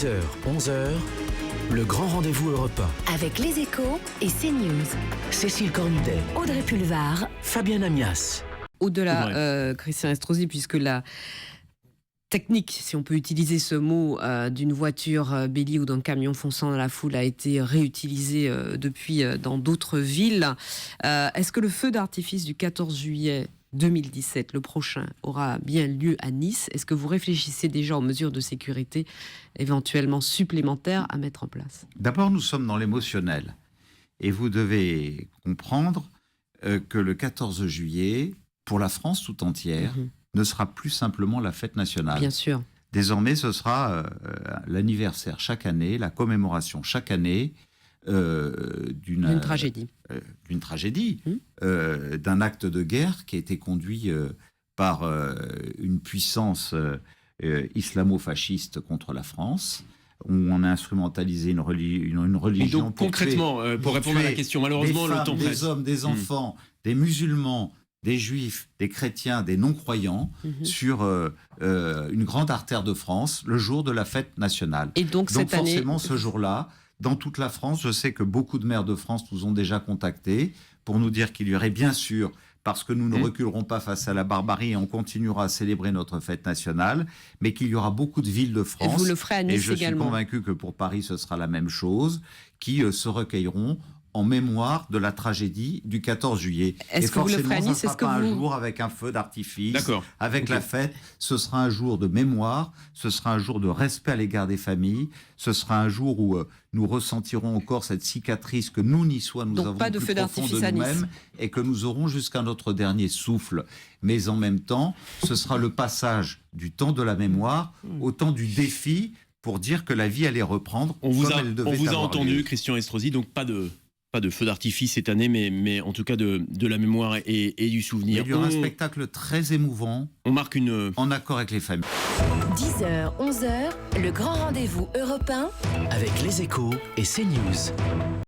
10h, 11h, le grand rendez-vous européen. Avec les Échos et CNews. Cécile Cornudet, Audrey Pulvar. Fabien Amias. Au-delà, Christian Estrosi, puisque la technique, si on peut utiliser ce mot, d'une voiture bélier ou d'un camion fonçant dans la foule a été réutilisée depuis dans d'autres villes. Est-ce que le feu d'artifice du 14 juillet 2017, le prochain, aura bien lieu à Nice? Est-ce que vous réfléchissez déjà aux mesures de sécurité éventuellement supplémentaires à mettre en place? D'abord, nous sommes dans l'émotionnel. Et vous devez comprendre que le 14 juillet, pour la France tout entière, ne sera plus simplement la fête nationale. Bien sûr. Désormais, ce sera l'anniversaire chaque année, la commémoration chaque année d'une tragédie. D'une tragédie, d'un acte de guerre qui a été conduit par une puissance islamo-fasciste contre la France, où on a instrumentalisé une religion. Et donc concrètement, pour répondre à la question, malheureusement, des femmes, le temps presse. des hommes, des enfants, des musulmans, des juifs, des chrétiens, des non-croyants sur une grande artère de France le jour de la fête nationale. Et donc cette année, forcément, ce jour-là, dans toute la France, je sais que beaucoup de maires de France nous ont déjà contactés pour nous dire qu'il y aurait bien sûr, parce que nous ne reculerons pas face à la barbarie et on continuera à célébrer notre fête nationale, mais qu'il y aura beaucoup de villes de France, et vous le ferez à Nice et je également. suis convaincu que pour Paris, ce sera la même chose, qui se recueilleront en mémoire de la tragédie du 14 juillet. Est-ce que vous le ferez à Nice? Ce ne sera pas un jour avec un feu d'artifice, avec la fête. Ce sera un jour de mémoire, ce sera un jour de respect à l'égard des familles, ce sera un jour où nous ressentirons encore cette cicatrice que nous, Niçois, nous avons pas de plus feu profond d'artifice de à Nice. nous-mêmes et que nous aurons jusqu'à notre dernier souffle. Mais en même temps, ce sera le passage du temps de la mémoire au temps du défi pour dire que la vie allait reprendre On vous comme a entendu, Christian Estrosi, donc pas de feu d'artifice cette année, mais en tout cas de la mémoire et du souvenir. Il y aura un spectacle très émouvant. On marque en accord avec les familles. 10h, 11h, le grand rendez-vous européen. Avec les Échos et CNews.